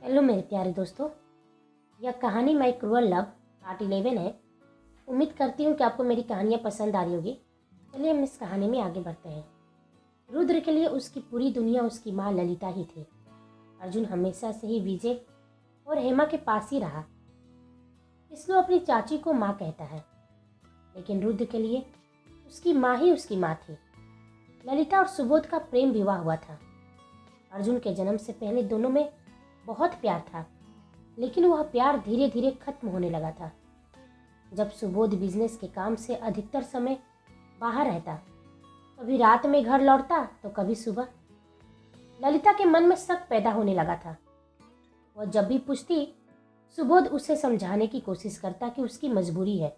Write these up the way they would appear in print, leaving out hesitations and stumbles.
Hello मेरे प्यारे दोस्तों, यह कहानी माई क्रूअल लव पार्ट 11 है। उम्मीद करती हूँ कि आपको मेरी कहानियाँ पसंद आ रही होगी। चलिए हम इस कहानी में आगे बढ़ते हैं। रुद्र के लिए उसकी पूरी दुनिया उसकी माँ ललिता ही थी। अर्जुन हमेशा से ही विजय और हेमा के पास ही रहा, इसलिए अपनी चाची को माँ कहता है। लेकिन रुद्र के लिए उसकी माँ ही उसकी माँ थी। ललिता और सुबोध का प्रेम विवाह हुआ था। अर्जुन के जन्म से पहले दोनों में बहुत प्यार था, लेकिन वह प्यार धीरे धीरे खत्म होने लगा था। जब सुबोध बिजनेस के काम से अधिकतर समय बाहर रहता, कभी रात में घर लौटता तो कभी सुबह, ललिता के मन में शक पैदा होने लगा था। वह जब भी पूछती, सुबोध उसे समझाने की कोशिश करता कि उसकी मजबूरी है।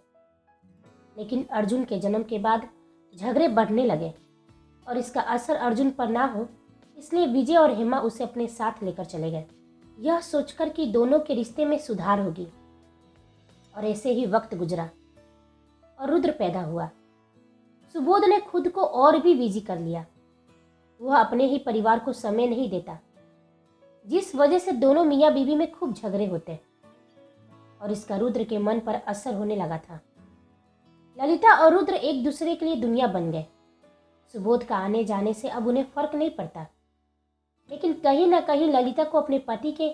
लेकिन अर्जुन के जन्म के बाद झगड़े बढ़ने लगे और इसका असर अर्जुन पर ना हो, इसलिए विजय और हेमा उसे अपने साथ लेकर चले गए, यह सोचकर कि दोनों के रिश्ते में सुधार होगी। और ऐसे ही वक्त गुजरा और रुद्र पैदा हुआ। सुबोध ने खुद को और भी बिजी कर लिया। वह अपने ही परिवार को समय नहीं देता, जिस वजह से दोनों मियाँ बीवी में खूब झगड़े होते और इसका रुद्र के मन पर असर होने लगा था। ललिता और रुद्र एक दूसरे के लिए दुनिया बन गए। सुबोध का आने जाने से अब उन्हें फर्क नहीं पड़ता, लेकिन कहीं ना कहीं ललिता को अपने पति के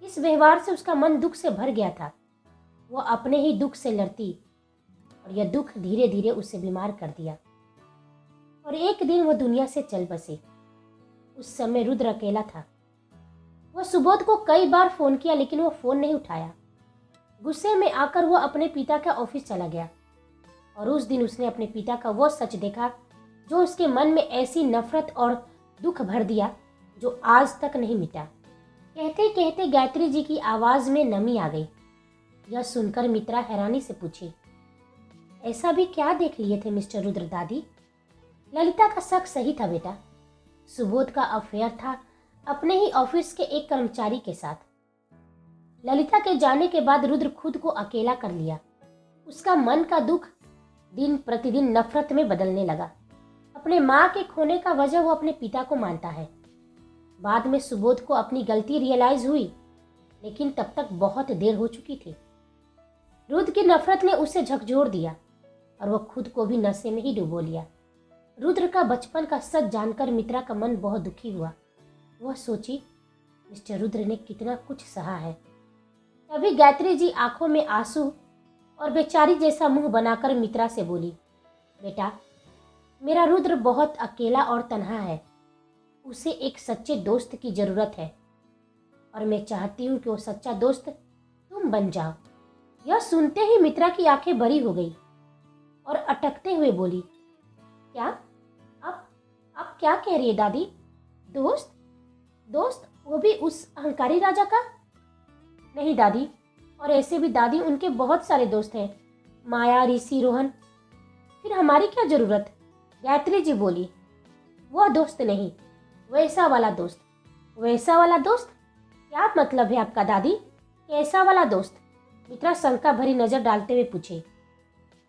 इस व्यवहार से उसका मन दुख से भर गया था। वह अपने ही दुख से लड़ती और यह दुख धीरे धीरे उसे बीमार कर दिया। और एक दिन वह दुनिया से चल बसी। उस समय रुद्र अकेला था। वह सुबोध को कई बार फोन किया, लेकिन वह फोन नहीं उठाया। गुस्से में आकर वह अपने पिता का ऑफिस चला गया और उस दिन उसने अपने पिता का वो सच देखा जो उसके मन में ऐसी नफरत और दुख भर दिया जो आज तक नहीं मिटा। कहते कहते गायत्री जी की आवाज में नमी आ गई। यह सुनकर मित्रा हैरानी से पूछी, ऐसा भी क्या देख लिए थे मिस्टर रुद्र दादी? ललिता का शक सही था बेटा। सुबोध का अफेयर था अपने ही ऑफिस के एक कर्मचारी के साथ। ललिता के जाने के बाद रुद्र खुद को अकेला कर लिया। उसका मन का दुख दिन प्रतिदिन नफरत में बदलने लगा। अपने माँ के खोने का वजह वो अपने पिता को मानता है। बाद में सुबोध को अपनी गलती रियलाइज हुई, लेकिन तब तक बहुत देर हो चुकी थी। रुद्र की नफरत ने उसे झकझोर दिया और वह खुद को भी नशे में ही डुबो लिया। रुद्र का बचपन का सच जानकर मित्रा का मन बहुत दुखी हुआ। वह सोची, मिस्टर रुद्र ने कितना कुछ सहा है। तभी गायत्री जी आंखों में आंसू और बेचारी जैसा मुंह बनाकर मित्रा से बोली, बेटा, मेरा रुद्र बहुत अकेला और तन्हा है। उसे एक सच्चे दोस्त की जरूरत है और मैं चाहती हूँ कि वो सच्चा दोस्त तुम बन जाओ। यह सुनते ही मित्रा की आंखें बड़ी हो गई और अटकते हुए बोली, क्या आप क्या कह रही है दादी? दोस्त? दोस्त वो भी उस अहंकारी राजा का? नहीं दादी, और ऐसे भी दादी उनके बहुत सारे दोस्त हैं, माया, ऋषि, रोहन। फिर हमारी क्या जरूरत? गायत्री जी बोली, वह दोस्त नहीं, वैसा वाला दोस्त। वैसा वाला दोस्त? क्या मतलब है आपका दादी? कैसा वाला दोस्त? मित्रा शंका भरी नजर डालते हुए पूछे।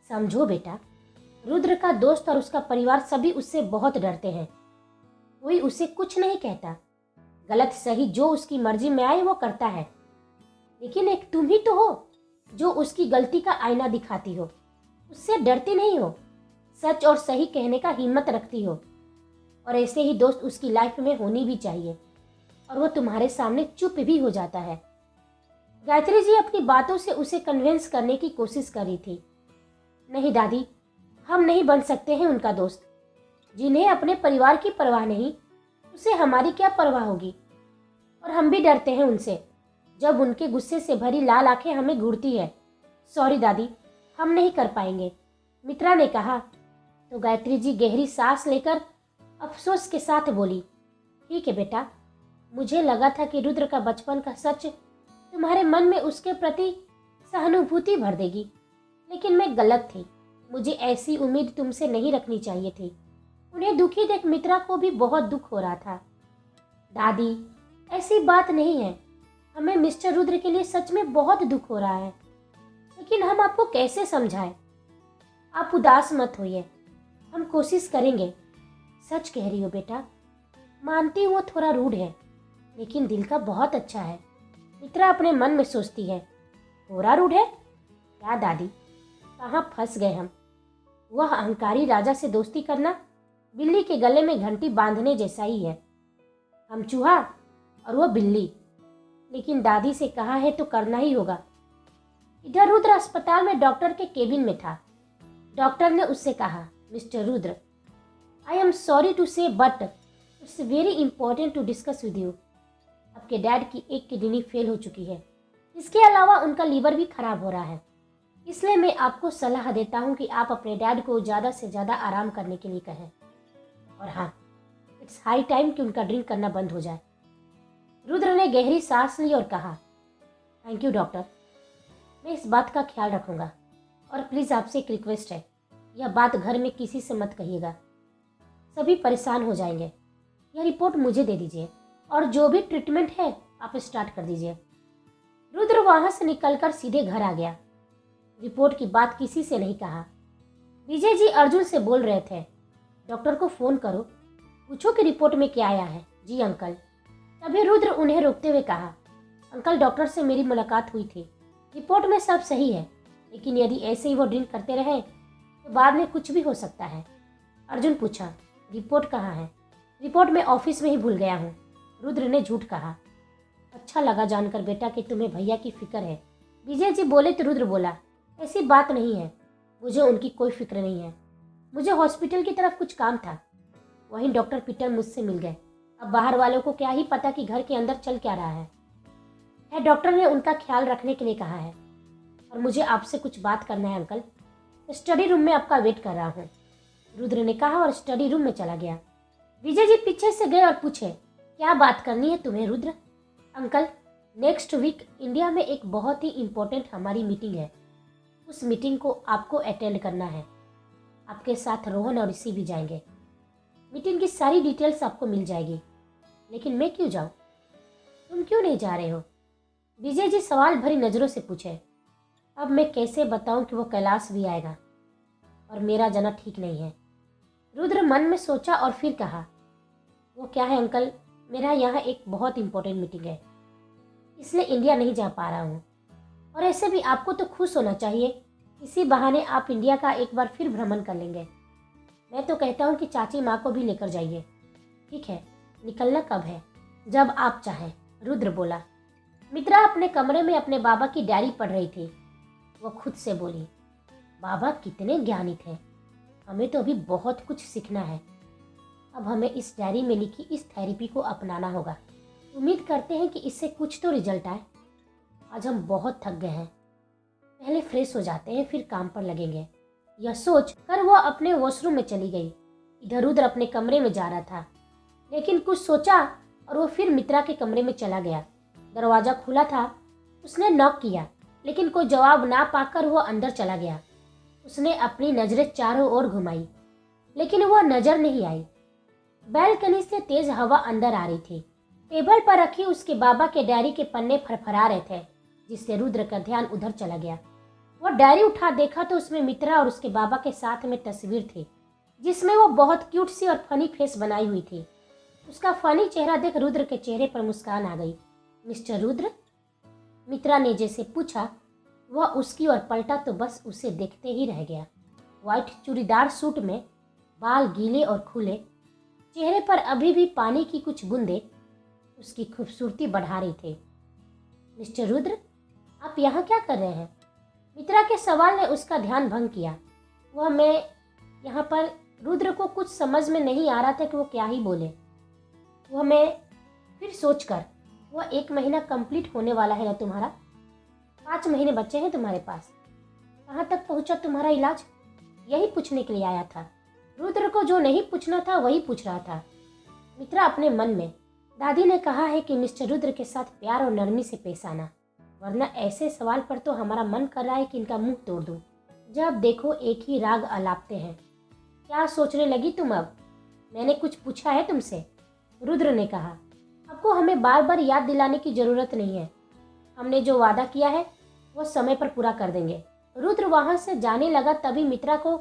समझो बेटा, रुद्र का दोस्त और उसका परिवार सभी उससे बहुत डरते हैं। कोई उसे कुछ नहीं कहता, गलत सही जो उसकी मर्जी में आए वो करता है। लेकिन एक तुम ही तो हो जो उसकी गलती का आईना दिखाती हो, उससे डरती नहीं हो, सच और सही कहने का हिम्मत रखती हो। और ऐसे ही दोस्त उसकी लाइफ में होनी भी चाहिए, और वो तुम्हारे सामने चुप भी हो जाता है। गायत्री जी अपनी बातों से उसे कन्विंस करने की कोशिश कर रही थी। नहीं दादी, हम नहीं बन सकते हैं उनका दोस्त। जिन्हें अपने परिवार की परवाह नहीं, उसे हमारी क्या परवाह होगी? और हम भी डरते हैं उनसे। जब उनके गुस्से से भरी लाल आंखें हमें घूरती है। सॉरी दादी, हम नहीं कर पाएंगे, मित्रा ने कहा। तो गायत्री जी गहरी सांस लेकर अफसोस के साथ बोली, ठीक है बेटा, मुझे लगा था कि रुद्र का बचपन का सच तुम्हारे मन में उसके प्रति सहानुभूति भर देगी, लेकिन मैं गलत थी। मुझे ऐसी उम्मीद तुमसे नहीं रखनी चाहिए थी। उन्हें दुखी देख मित्रा को भी बहुत दुख हो रहा था। दादी, ऐसी बात नहीं है, हमें मिस्टर रुद्र के लिए सच में बहुत दुख हो रहा है, लेकिन हम आपको कैसे समझाएं? आप उदास मत होइए, हम कोशिश करेंगे। सच कह रही हो बेटा, मानती हूँ वो थोड़ा रूड है, लेकिन दिल का बहुत अच्छा है। मित्रा अपने मन में सोचती है, थोड़ा रूड है क्या दादी, कहाँ फंस गए हम। वह अहंकारी राजा से दोस्ती करना बिल्ली के गले में घंटी बांधने जैसा ही है। हम चूहा और वह बिल्ली, लेकिन दादी से कहा है तो करना ही होगा। इधर रुद्र अस्पताल में डॉक्टर के केबिन में था। डॉक्टर ने उससे कहा, mister Rudra, I am sorry to say but it's very important to discuss with you. आपके डैड की एक किडनी फेल हो चुकी है, इसके अलावा उनका लीवर भी खराब हो रहा है। इसलिए मैं आपको सलाह देता हूँ कि आप अपने डैड को ज़्यादा से ज़्यादा आराम करने के लिए कहें। और हाँ, इट्स हाई टाइम कि उनका ड्रिंक करना बंद हो जाए। रुद्र ने गहरी सांस ली और कहा, थैंक यू डॉक्टर, मैं इस बात का ख्याल रखूंगा। और प्लीज़ आपसे एक रिक्वेस्ट है, यह बात घर में किसी से मत कहिएगा, सभी परेशान हो जाएंगे। यह रिपोर्ट मुझे दे दीजिए और जो भी ट्रीटमेंट है आप स्टार्ट कर दीजिए। रुद्र वहां से निकलकर सीधे घर आ गया। रिपोर्ट की बात किसी से नहीं कहा। विजय जी अर्जुन से बोल रहे थे, डॉक्टर को फ़ोन करो, पूछो कि रिपोर्ट में क्या आया है। जी अंकल। तभी रुद्र उन्हें रोकते हुए कहा, अंकल डॉक्टर से मेरी मुलाकात हुई थी, रिपोर्ट में सब सही है, लेकिन यदि ऐसे ही वो ड्रिंक करते रहे तो बाद में कुछ भी हो सकता है। अर्जुन पूछा, रिपोर्ट कहाँ है? रिपोर्ट मैं ऑफिस में ही भूल गया हूँ। रुद्र ने झूठ कहा। अच्छा लगा जानकर बेटा कि तुम्हें भैया की फिक्र है। विजय जी बोले तो रुद्र बोला, ऐसी बात नहीं है, मुझे उनकी कोई फिक्र नहीं है, मुझे हॉस्पिटल की तरफ कुछ काम था। वहीं डॉक्टर पीटर मुझसे मिल गए। अब बाहर वालों को क्या ही पता कि घर के अंदर चल क्या रहा है। डॉक्टर ने उनका ख्याल रखने के लिए कहा है और मुझे आपसे कुछ बात करना है अंकल। स्टडी रूम में आपका वेट कर रहा हूँ, रुद्र ने कहा और स्टडी रूम में चला गया। विजय जी पीछे से गए और पूछे, क्या बात करनी है तुम्हें Rudra? Uncle, next week India में एक बहुत ही इम्पोर्टेंट हमारी मीटिंग है, उस मीटिंग को आपको अटेंड करना है। आपके साथ रोहन और ऋषि भी जाएंगे। मीटिंग की सारी डिटेल्स आपको मिल जाएगी, लेकिन मैं क्यों जाऊँ? तुम क्यों नहीं जा रहे हो? विजय जी सवाल भरी नज़रों से पूछे। अब मैं कैसे बताऊं कि वो कैलाश भी आएगा और मेरा जाना ठीक नहीं है। रुद्र मन में सोचा और फिर कहा, वो क्या है अंकल, मेरा यहाँ एक बहुत इंपॉर्टेंट मीटिंग है, इसलिए इंडिया नहीं जा पा रहा हूँ। और ऐसे भी आपको तो खुश होना चाहिए, इसी बहाने आप इंडिया का एक बार फिर भ्रमण कर लेंगे। मैं तो कहता हूँ कि चाची माँ को भी लेकर जाइए। ठीक है, निकलना कब है? जब आप चाहें, रुद्र बोला। मित्रा अपने कमरे में अपने बाबा की डायरी पढ़ रही थी। वो खुद से बोली, बाबा कितने ज्ञानी थे, हमें तो अभी बहुत कुछ सीखना है। अब हमें इस डायरी में लिखी इस थेरेपी को अपनाना होगा। उम्मीद करते हैं कि इससे कुछ तो रिजल्ट आए। आज हम बहुत थक गए हैं, पहले फ्रेश हो जाते हैं फिर काम पर लगेंगे। यह सोच कर वह अपने वॉशरूम में चली गई। इधर उधर अपने कमरे में जा रहा था, लेकिन कुछ सोचा और वो फिर मित्रा के कमरे में चला गया। दरवाजा खुला था, उसने नॉक किया, लेकिन कोई जवाब ना पाकर वह अंदर चला गया। उसने अपनी नजरें चारों ओर घुमाई, लेकिन वह नजर नहीं आई। बैल्कनी से तेज हवा अंदर आ रही थी। टेबल पर रखी उसके बाबा के डायरी के पन्ने फरफरा रहे थे, जिससे रुद्र का ध्यान उधर चला गया। वह डायरी उठा देखा तो उसमें मित्रा और उसके बाबा के साथ में तस्वीर थी, जिसमें वो बहुत क्यूट सी और फनी फेस बनाई हुई थी। उसका फनी चेहरा देख रुद्र के चेहरे पर मुस्कान आ गई। मिस्टर रुद्र? मित्रा ने जैसे पूछा, वह उसकी ओर पलटा तो बस उसे देखते ही रह गया। व्हाइट चूड़ीदार सूट में, बाल गीले और खुले, चेहरे पर अभी भी पानी की कुछ बूंदें उसकी खूबसूरती बढ़ा रही थे। मिस्टर रुद्र, आप यहाँ क्या कर रहे हैं? मित्रा के सवाल ने उसका ध्यान भंग किया। मैं यहाँ पर, रुद्र को कुछ समझ में नहीं आ रहा था कि वो क्या ही बोले। मैं फिर सोचकर, वह 1 महीना कंप्लीट होने वाला है ना तुम्हारा? 5 महीने बच्चे हैं तुम्हारे पास, कहाँ तक पहुँचा तुम्हारा इलाज? यही पूछने के लिए आया था। रुद्र को जो नहीं पूछना था वही पूछ रहा था। मित्रा अपने मन में, दादी ने कहा है कि मिस्टर रुद्र के साथ प्यार और नरमी से पेश आना, वरना ऐसे सवाल पर तो हमारा मन कर रहा है कि इनका मुंह तोड़ दूं। जब देखो एक ही राग अलापते हैं। क्या सोचने लगी तुम अब? मैंने कुछ पूछा है तुमसे? रुद्र ने कहा, आपको हमें बार बार याद दिलाने की जरूरत नहीं है। हमने जो वादा किया है वो समय पर पूरा कर देंगे। रुद्र वहां से जाने लगा, तभी मित्रा को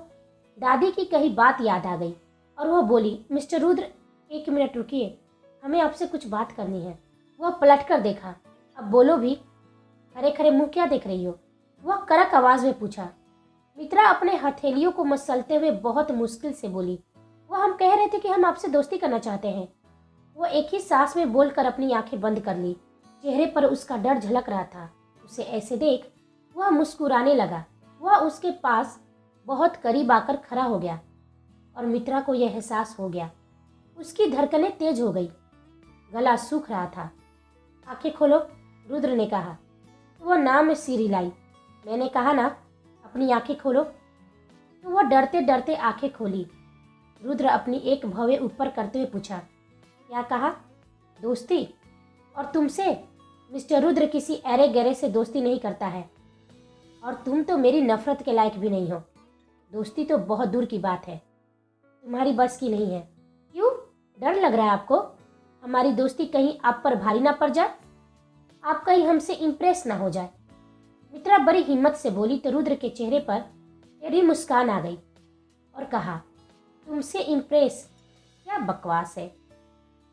दादी की कही बात याद आ गई और वह बोली, मिस्टर रुद्र 1 मिनट रुकिए, हमें आपसे कुछ बात करनी है। वह पलट कर देखा अब बोलो भी, खरे खरे मुंह क्या देख रही हो? वह कड़क आवाज में पूछा। मित्रा अपने हथेलियों को मसलते हुए बहुत मुश्किल से बोली, वह हम कह रहे थे कि हम आपसे दोस्ती करना चाहते हैं। वो एक ही सांस में बोलकर अपनी आंखें बंद कर ली। चेहरे पर उसका डर झलक रहा था। उसे ऐसे देख वह मुस्कुराने लगा। वह उसके पास बहुत करीब आकर खड़ा हो गया और मित्रा को यह एहसास हो गया। उसकी धड़कनें तेज हो गई, गला सूख रहा था। आंखें खोलो, रुद्र ने कहा। तो वह नाम में सिर हिलाई। मैंने कहा ना, अपनी आंखें खोलो। तो वह डरते डरते आंखें खोली। रुद्र अपनी एक भवें ऊपर करते हुए पूछा, क्या कहा? दोस्ती? और तुमसे? मिस्टर रुद्र किसी ऐरे गहरे से दोस्ती नहीं करता है, और तुम तो मेरी नफरत के लायक भी नहीं हो। दोस्ती तो बहुत दूर की बात है, तुम्हारी बस की नहीं है। क्यों, डर लग रहा है आपको? हमारी दोस्ती कहीं आप पर भारी ना पड़ जाए, आप कहीं हमसे इम्प्रेस ना हो जाए। मित्रा बड़ी हिम्मत से बोली तो रुद्र के चेहरे पर टेढ़ी मुस्कान आ गई और कहा, तुमसे इम्प्रेस? क्या बकवास है,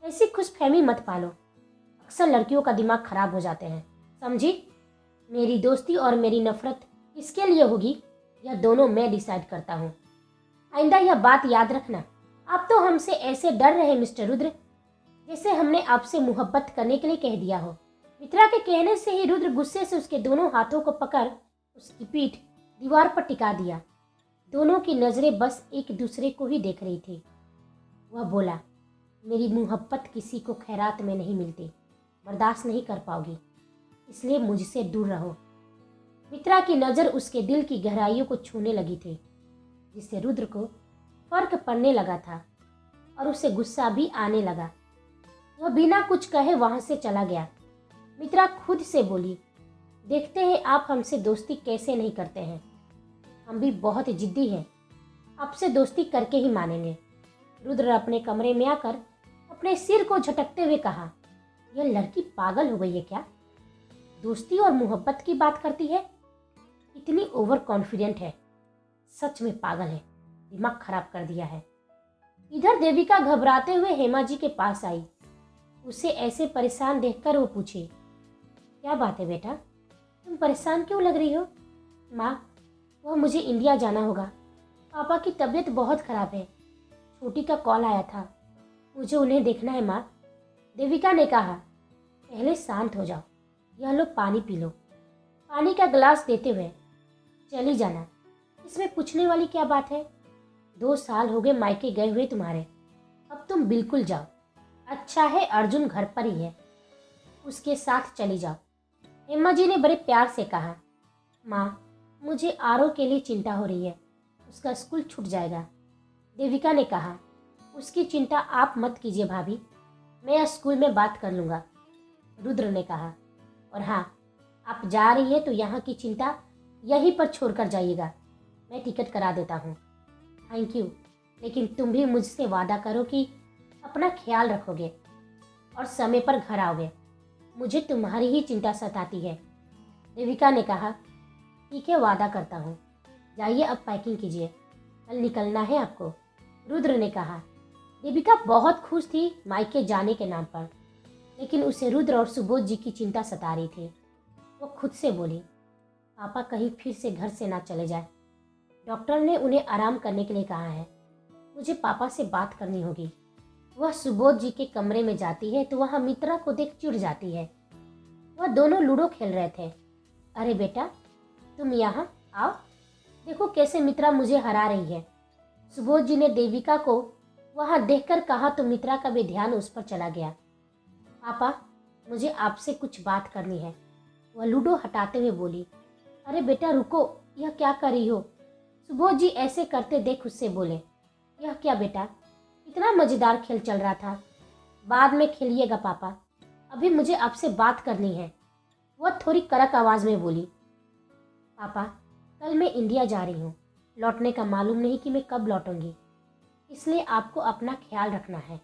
ऐसी खुशफहमी मत पालो। अक्सर लड़कियों का दिमाग खराब हो जाते हैं, समझी? मेरी दोस्ती और मेरी नफरत किसके लिए होगी, यह दोनों मैं डिसाइड करता हूँ। आइंदा यह बात याद रखना। आप तो हमसे ऐसे डर रहे मिस्टर रुद्र, जैसे हमने आपसे मोहब्बत करने के लिए कह दिया हो। मित्रा के कहने से ही रुद्र गुस्से से उसके दोनों हाथों को पकड़ उसकी पीठ दीवार पर टिका दिया। दोनों की नजरें बस एक दूसरे को ही देख रही थी। वह बोला, मेरी मोहब्बत किसी को खैरात में नहीं मिलती, बर्दाश्त नहीं कर पाओगी, इसलिए मुझसे दूर रहो। मित्रा की नज़र उसके दिल की गहराइयों को छूने लगी थी, जिससे रुद्र को फर्क पड़ने लगा था और उसे गुस्सा भी आने लगा। वह बिना कुछ कहे वहां से चला गया। मित्रा खुद से बोली, देखते हैं आप हमसे दोस्ती कैसे नहीं करते हैं। हम भी बहुत जिद्दी हैं, आपसे दोस्ती करके ही मानेंगे। रुद्र अपने कमरे में आकर अपने सिर को झटकते हुए कहा, यह लड़की पागल हो गई है क्या? दोस्ती और मोहब्बत की बात करती है, इतनी ओवर कॉन्फिडेंट है। सच में पागल है, दिमाग खराब कर दिया है। इधर देविका घबराते हुए हेमा जी के पास आई। उसे ऐसे परेशान देखकर वो पूछी, क्या बात है बेटा, तुम परेशान क्यों लग रही हो? माँ, वह मुझे इंडिया जाना होगा, पापा की तबीयत बहुत खराब है। छोटी का कॉल आया था, मुझे उन्हें देखना है माँ। देविका ने कहा, पहले शांत हो जाओ, यह लो पानी पी लो। पानी का गिलास देते हुए, चली जाना, इसमें पूछने वाली क्या बात है? 2 साल हो गए मायके गए हुए तुम्हारे, अब तुम बिल्कुल जाओ। अच्छा है अर्जुन घर पर ही है, उसके साथ चली जाओ। हेमा जी ने बड़े प्यार से कहा, माँ, मुझे आरव के लिए चिंता हो रही है, उसका स्कूल छूट जाएगा। देविका ने कहा, उसकी चिंता आप मत कीजिए भाभी, मैं स्कूल में बात कर लूँगा। रुद्र ने कहा, और हाँ, आप जा रही हैं तो यहाँ की चिंता यहीं पर छोड़कर जाइएगा, मैं टिकट करा देता हूँ। थैंक यू, लेकिन तुम भी मुझसे वादा करो कि अपना ख्याल रखोगे और समय पर घर आओगे। मुझे तुम्हारी ही चिंता सताती है। देविका ने कहा, ठीक है, वादा करता हूँ। जाइए अब पैकिंग कीजिए, कल निकलना है आपको। रुद्र ने कहा। देविका बहुत खुश थी मायके जाने के नाम पर, लेकिन उसे रुद्र और सुबोध जी की चिंता सता रही थी। वो खुद से बोली, पापा कहीं फिर से घर से ना चले जाए। डॉक्टर ने उन्हें आराम करने के लिए कहा है, मुझे पापा से बात करनी होगी। वह सुबोध जी के कमरे में जाती है तो वहाँ मित्रा को देख चिढ़ जाती है। वह दोनों लूडो खेल रहे थे। अरे बेटा, तुम यहाँ आओ, देखो कैसे मित्रा मुझे हरा रही है। सुबोध जी ने देविका को वहाँ देखकर कहा तो मित्रा का भी ध्यान उस पर चला गया। पापा, मुझे आपसे कुछ बात करनी है, वह लूडो हटाते हुए बोली। अरे बेटा रुको, यह क्या कर रही हो? सुबोध जी ऐसे करते देख उससे बोले, यह क्या बेटा, इतना मजेदार खेल चल रहा था, बाद में खेलिएगा पापा, अभी मुझे आपसे बात करनी है। वह थोड़ी कड़क आवाज में बोली, पापा, कल मैं इंडिया जा रही हूँ, लौटने का मालूम नहीं कि मैं कब लौटूंगी, इसलिए आपको अपना ख्याल रखना है।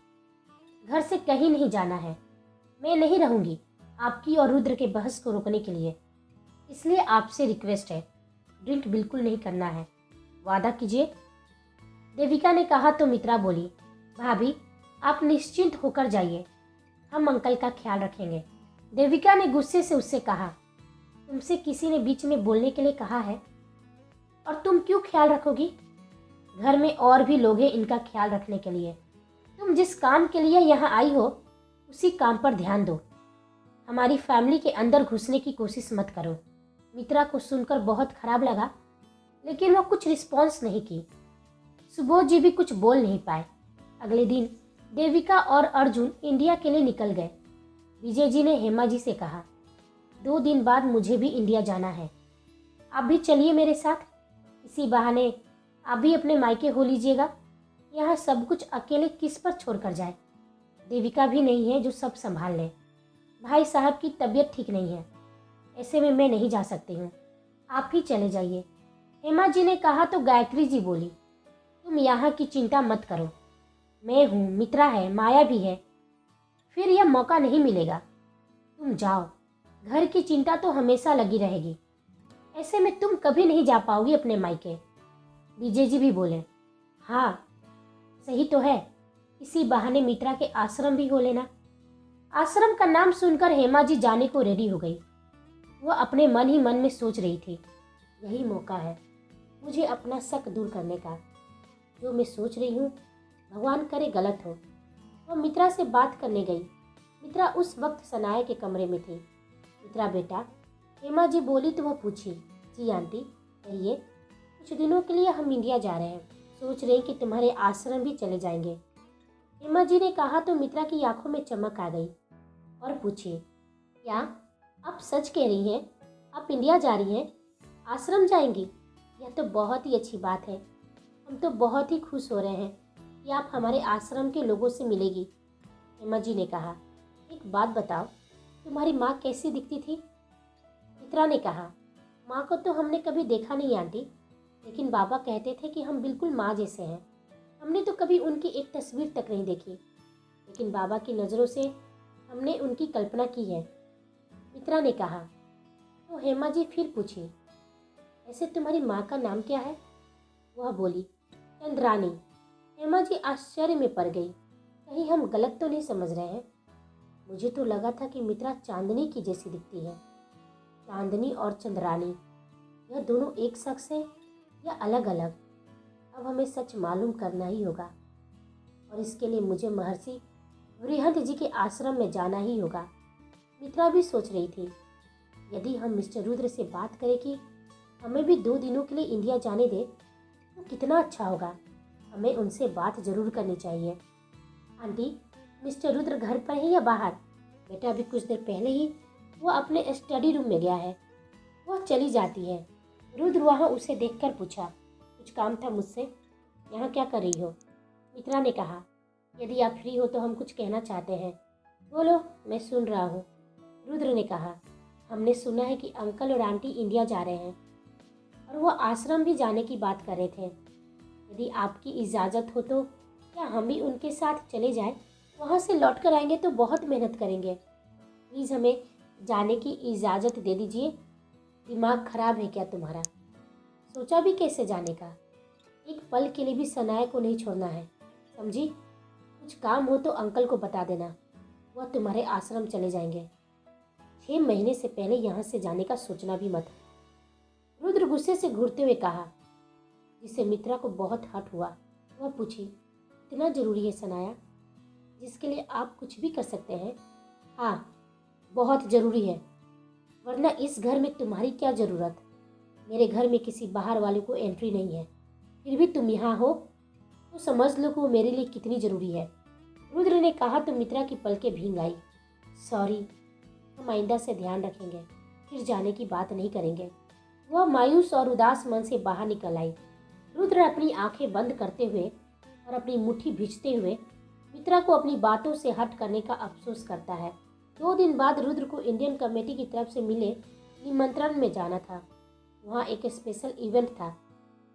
घर से कहीं नहीं जाना है, मैं नहीं रहूंगी आपकी और रुद्र के बहस को रोकने के लिए, इसलिए आपसे रिक्वेस्ट है, ड्रिंक बिल्कुल नहीं करना है, वादा कीजिए। देविका ने कहा तो मित्रा बोली, भाभी आप निश्चिंत होकर जाइए, हम अंकल का ख्याल रखेंगे, देविका ने गुस्से से उससे कहा, तुमसे किसी ने बीच में बोलने के लिए कहा है और तुम क्यों ख्याल रखोगी? घर में और भी लोग हैं इनका ख्याल रखने के लिए। तुम जिस काम के लिए यहाँ आई हो उसी काम पर ध्यान दो। हमारी फैमिली के अंदर घुसने की कोशिश मत करो। मित्रा को सुनकर बहुत खराब लगा, लेकिन वो कुछ रिस्पॉन्स नहीं की। सुबोध जी भी कुछ बोल नहीं पाए। अगले दिन देविका और अर्जुन इंडिया के लिए निकल गए। विजय जी ने हेमा जी से कहा, 2 दिन बाद मुझे भी इंडिया जाना है, आप भी चलिए मेरे साथ। इसी बहाने आप भी अपने मायके हो लीजिएगा। यहाँ सब कुछ अकेले किस पर छोड़ कर जाए? देविका भी नहीं है जो सब संभाल ले। भाई साहब की तबीयत ठीक नहीं है, ऐसे में मैं नहीं जा सकती हूँ, आप ही चले जाइए। हेमा जी ने कहा तो गायत्री जी बोली, तुम यहाँ की चिंता मत करो, मैं हूँ, मित्रा है, माया भी है, फिर यह मौका नहीं मिलेगा। तुम जाओ, घर की चिंता तो हमेशा लगी रहेगी, ऐसे में तुम कभी नहीं जा पाओगी अपने मायके। विजय जी भी बोले, हाँ सही तो है, इसी बहाने मित्रा के आश्रम भी हो लेना। आश्रम का नाम सुनकर हेमा जी जाने को रेडी हो गई। वह अपने मन ही मन में सोच रही थी, यही मौका है मुझे अपना शक दूर करने का। जो मैं सोच रही हूँ भगवान करे गलत हो। वह मित्रा से बात करने गई। मित्रा उस वक्त सनाया के कमरे में थी। मित्रा बेटा, हेमा जी बोली तो वह पूछी, जी आंटी कहिए। कुछ दिनों के लिए हम इंडिया जा रहे हैं, सोच रहे हैं कि तुम्हारे आश्रम भी चले जाएंगे। हेमा जी ने कहा तो मित्रा की आंखों में चमक आ गई और पूछी, क्या आप सच कह रही हैं? आप इंडिया जा रही हैं, आश्रम जाएंगी? यह तो बहुत ही अच्छी बात है। हम तो बहुत ही खुश हो रहे हैं कि आप हमारे आश्रम के लोगों से मिलेगी। हेमा जी ने कहा, एक बात बताओ, तुम्हारी माँ कैसी दिखती थी? मित्रा ने कहा, माँ को तो हमने कभी देखा नहीं आंटी, लेकिन बाबा कहते थे कि हम बिल्कुल माँ जैसे हैं। हमने तो कभी उनकी एक तस्वीर तक नहीं देखी, लेकिन बाबा की नज़रों से हमने उनकी कल्पना की है। मित्रा ने कहा। तो हेमा जी फिर पूछी, ऐसे तुम्हारी माँ का नाम क्या है? वह बोली, चंद्रानी। हेमा जी आश्चर्य में पड़ गई, कहीं हम गलत तो नहीं समझ रहे हैं? मुझे तो लगा था कि मित्रा चांदनी की जैसी दिखती है। चांदनी और चंद्रानी, यह दोनों एक शख्स है या अलग अलग? अब हमें सच मालूम करना ही होगा और इसके लिए मुझे महर्षि वृहंत जी के आश्रम में जाना ही होगा। मित्रा भी सोच रही थी, यदि हम मिस्टर रुद्र से बात करें कि हमें भी 2 दिनों के लिए इंडिया जाने दे तो कितना अच्छा होगा। हमें उनसे बात जरूर करनी चाहिए। आंटी, मिस्टर रुद्र घर पर है या बाहर? बेटा अभी कुछ देर पहले ही वो अपने स्टडी रूम में गया है, वह चली जाती है। रुद्र वहाँ उसे देखकर पूछा, कुछ काम था मुझसे? यहाँ क्या कर रही हो? मित्रा ने कहा, यदि आप फ्री हो तो हम कुछ कहना चाहते हैं। बोलो, मैं सुन रहा हूँ। रुद्र ने कहा, हमने सुना है कि अंकल और आंटी इंडिया जा रहे हैं और वो आश्रम भी जाने की बात कर रहे थे। यदि आपकी इजाज़त हो तो क्या हम भी उनके साथ चले जाएं? वहाँ से लौट कर आएंगे तो बहुत मेहनत करेंगे। प्लीज़ हमें जाने की इजाज़त दे दीजिए। दिमाग खराब है क्या तुम्हारा? सोचा भी कैसे जाने का? एक पल के लिए भी सनाया को नहीं छोड़ना है, समझी? कुछ काम हो तो अंकल को बता देना, वह तुम्हारे आश्रम चले जाएंगे। 6 महीने से पहले यहाँ से जाने का सोचना भी मत। रुद्र गुस्से से घूरते हुए कहा, जिससे मित्रा को बहुत हर्ट हुआ। वह पूछी, इतना ज़रूरी है सनाया, जिसके लिए आप कुछ भी कर सकते हैं? हाँ, बहुत ज़रूरी है, वरना इस घर में तुम्हारी क्या ज़रूरत? मेरे घर में किसी बाहर वाले को एंट्री नहीं है, फिर भी तुम यहाँ हो तो समझ लो कि वो मेरे लिए कितनी ज़रूरी है। रुद्र ने कहा तो मित्रा की पलकें भींग आई। सॉरी, हम आइंदा से ध्यान रखेंगे, फिर जाने की बात नहीं करेंगे। वह मायूस और उदास मन से बाहर निकल आई। रुद्र अपनी आंखें बंद करते हुए और अपनी मुट्ठी भींचते हुए मित्रा को अपनी बातों से हट करने का अफसोस करता है। 2 दिन बाद रुद्र को इंडियन कमेटी की तरफ से मिले निमंत्रण में जाना था। वहाँ एक स्पेशल इवेंट था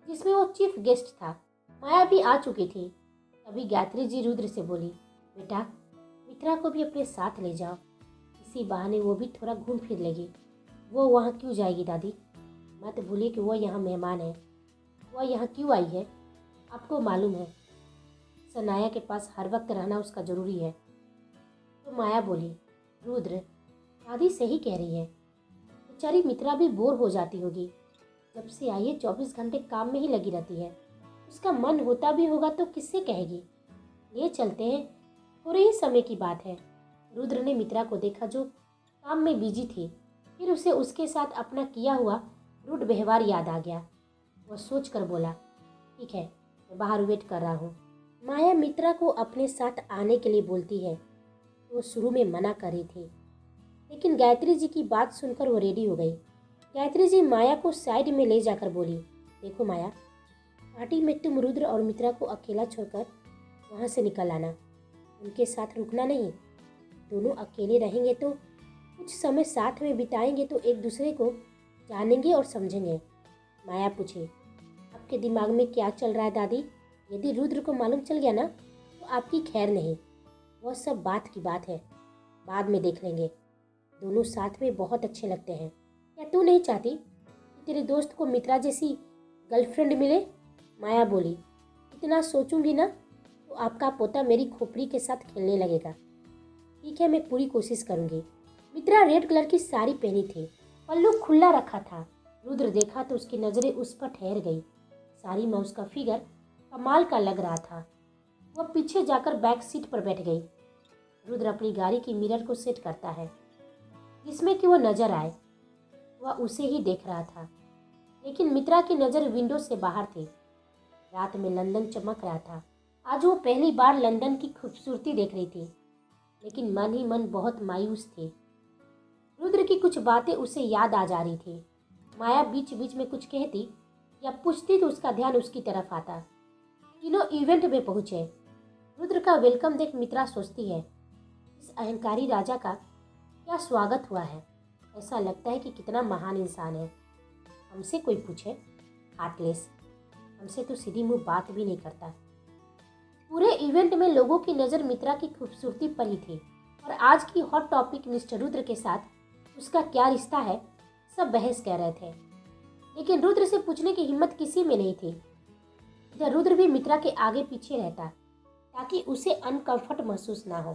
जिसमें वो चीफ गेस्ट था। माया भी आ चुकी थी। तभी गायत्री जी रुद्र से बोली, बेटा मित्रा को भी अपने साथ ले जाओ, इसी बहाने वो भी थोड़ा घूम फिर लेगी। वो वहाँ क्यों जाएगी दादी? मत भूलिए कि वो यहाँ मेहमान है। वह यहाँ क्यों आई है आपको मालूम है? सनाया के पास हर वक्त रहना उसका ज़रूरी है। तो माया बोली, रुद्र दादी सही कह रही है, बेचारी मित्रा भी बोर हो जाती होगी। जब से आई है 24 घंटे काम में ही लगी रहती है। उसका मन होता भी होगा तो किससे कहेगी। ये चलते हैं, थोड़े ही समय की बात है। रुद्र ने मित्रा को देखा जो काम में बिजी थी। फिर उसे उसके साथ अपना किया हुआ रूड व्यवहार याद आ गया। वह सोच कर बोला, ठीक है, मैं बाहर वेट कर रहा हूँ। माया मित्रा को अपने साथ आने के लिए बोलती है। वो शुरू में मना कर रही थी, लेकिन गायत्री जी की बात सुनकर वो रेडी हो गई। गायत्री जी माया को साइड में ले जाकर बोली, देखो माया, पार्टी में तुम रुद्र और मित्रा को अकेला छोड़कर वहाँ से निकल आना। उनके साथ रुकना नहीं। दोनों अकेले रहेंगे तो कुछ समय साथ में बिताएंगे तो एक दूसरे को जानेंगे और समझेंगे। माया पूछी, आपके दिमाग में क्या चल रहा है दादी? यदि रुद्र को मालूम चल गया ना तो आपकी खैर नहीं। वह सब बात की बात है, बाद में देख लेंगे। दोनों साथ में बहुत अच्छे लगते हैं। क्या तू नहीं चाहती कि तेरे दोस्त को मित्रा जैसी गर्लफ्रेंड मिले? माया बोली, इतना सोचूंगी ना तो आपका पोता मेरी खोपड़ी के साथ खेलने लगेगा। ठीक है, मैं पूरी कोशिश करूंगी। मित्रा रेड कलर की साड़ी पहनी थी, पल्लू खुला रखा था। रुद्र देखा तो उसकी नजरें उस पर ठहर गई। साड़ी में उसका फिगर कमाल का लग रहा था। वह पीछे जाकर बैक सीट पर बैठ गई। रुद्र अपनी गाड़ी की मिरर को सेट करता है जिसमें कि वह नजर आए। वह उसे ही देख रहा था, लेकिन मित्रा की नज़र विंडो से बाहर थी। रात में लंदन चमक रहा था। आज वो पहली बार लंदन की खूबसूरती देख रही थी, लेकिन मन ही मन बहुत मायूस थी। रुद्र की कुछ बातें उसे याद आ जा रही थी। माया बीच बीच में कुछ कहती या पूछती तो उसका ध्यान उसकी तरफ आता। तीनों इवेंट में पहुंचे। रुद्र का वेलकम देख मित्रा सोचती है, इस अहंकारी राजा का क्या स्वागत हुआ है। ऐसा लगता है कि कितना महान इंसान है। हमसे कोई पूछे, हार्टलेस। हमसे तो सीधी मुंह बात भी नहीं करता। पूरे इवेंट में लोगों की नज़र मित्रा की खूबसूरती पर ही थी, और आज की हॉट टॉपिक मिस्टर रुद्र के साथ उसका क्या रिश्ता है, सब बहस कर रहे थे। लेकिन रुद्र से पूछने की हिम्मत किसी में नहीं थी। इधर रुद्र भी मित्रा के आगे पीछे रहता ताकि उसे अनकंफर्ट महसूस ना हो।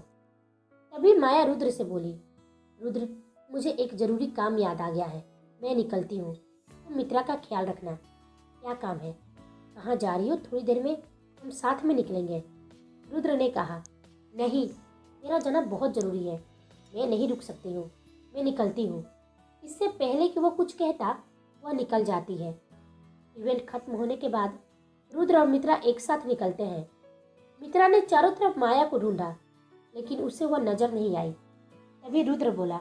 तभी माया रुद्र से बोली, रुद्र, मुझे एक जरूरी काम याद आ गया है, मैं निकलती हूँ। तुम मित्रा का ख्याल रखना। क्या काम है? कहाँ जा रही हो? थोड़ी देर में हम साथ में निकलेंगे। रुद्र ने कहा, नहीं, मेरा जाना बहुत ज़रूरी है, मैं नहीं रुक सकती हूँ, मैं निकलती हूँ। इससे पहले कि वो कुछ कहता वह निकल जाती है। इवेंट खत्म होने के बाद रुद्र और मित्रा एक साथ निकलते हैं। मित्रा ने चारों तरफ माया को ढूंढा, लेकिन उसे वह नजर नहीं आई। तभी रुद्र बोला,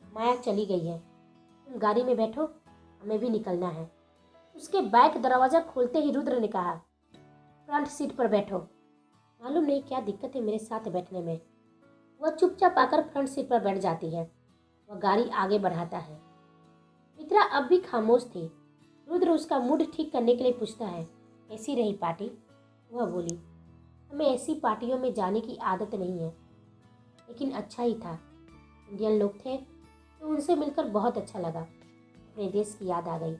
माया चली गई है, तुम गाड़ी में बैठो, हमें भी निकलना है। उसके बैक दरवाज़ा खोलते ही रुद्र ने कहा, फ्रंट सीट पर बैठो। मालूम नहीं क्या दिक्कत है मेरे साथ बैठने में। वह चुपचाप आकर फ्रंट सीट पर बैठ जाती है। वह गाड़ी आगे बढ़ाता है। मित्रा अब भी खामोश थी। रुद्र उसका मूड ठीक करने के लिए पूछता है, कैसी रही पार्टी? वह बोली, हमें ऐसी पार्टियों में जाने की आदत नहीं है, लेकिन अच्छा ही था। इंडियन लोग थे तो उनसे मिलकर बहुत अच्छा लगा। अपने देश की याद आ गई।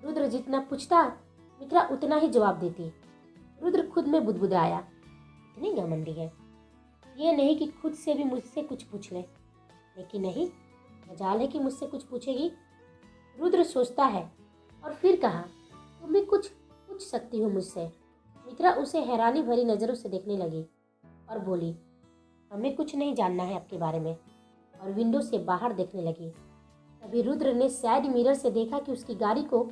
रुद्र जितना पूछता मित्रा उतना ही जवाब देती। रुद्र खुद में बुदबुदाया, इतनी घमंडी है, ये नहीं कि खुद से भी मुझसे कुछ पूछ ले। लेकिन नहीं, मजाल है कि मुझसे कुछ पूछेगी। रुद्र सोचता है और फिर कहा, तुम भी कुछ पूछ सकती हो मुझसे। मित्रा उसे हैरानी भरी नज़रों से देखने लगी और बोली, हमें कुछ नहीं जानना है आपके बारे में, और विंडो से बाहर देखने लगी। तभी रुद्र ने साइड मिरर से देखा कि उसकी गाड़ी को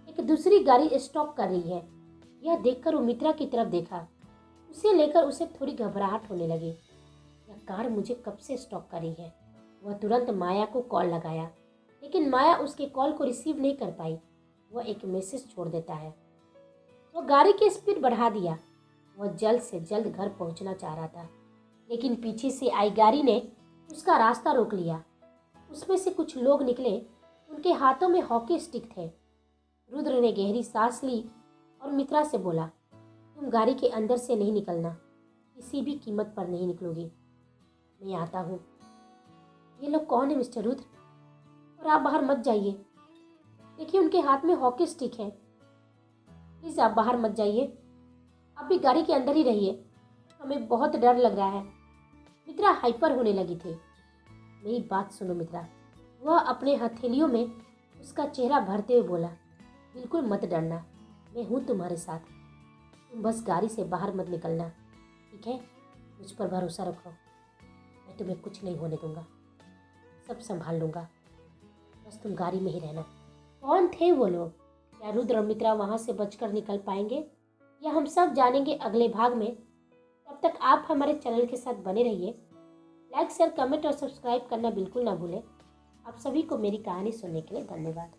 एक दूसरी गाड़ी स्टॉप कर रही है। यह देखकर वो मित्रा की तरफ देखा। उसे लेकर उसे थोड़ी घबराहट होने लगी। यह कार मुझे कब से स्टॉप कर रही है। वह तुरंत माया को कॉल लगाया, लेकिन माया उसके कॉल को रिसीव नहीं कर पाई। वह एक मैसेज छोड़ देता है। वह गाड़ी की स्पीड बढ़ा दिया। वह जल्द से जल्द घर पहुंचना चाह रहा था, लेकिन पीछे से आई गाड़ी ने उसका रास्ता रोक लिया। उसमें से कुछ लोग निकले, उनके हाथों में हॉकी स्टिक थे। रुद्र ने गहरी सांस ली और मित्रा से बोला, तुम गाड़ी के अंदर से नहीं निकलना, किसी भी कीमत पर नहीं निकलोगी। मैं आता हूँ। ये लोग कौन है मिस्टर रुद्र? और आप बाहर मत जाइए। देखिए उनके हाथ में हॉकी स्टिक है। प्लीज़ आप बाहर मत जाइए, आप भी गाड़ी के अंदर ही रहिए, हमें बहुत डर लग रहा है। मित्रा हाइपर होने लगी थी। मेरी बात सुनो मित्रा। वह अपने हथेलियों में उसका चेहरा भरते हुए बोला, बिल्कुल मत डरना, मैं हूँ तुम्हारे साथ। तुम बस गाड़ी से बाहर मत निकलना, ठीक है? मुझ पर भरोसा रखो, मैं तुम्हें कुछ नहीं होने दूंगा, सब संभाल लूँगा, बस तुम गाड़ी में ही रहना। कौन थे वो लोग? क्या रुद्र और मित्रा वहाँ से बचकर निकल पाएंगे, या हम सब जानेंगे अगले भाग में। तब तक आप हमारे चैनल के साथ बने रहिए। लाइक शेयर कमेंट और सब्सक्राइब करना बिल्कुल ना भूलें। आप सभी को मेरी कहानी सुनने के लिए धन्यवाद।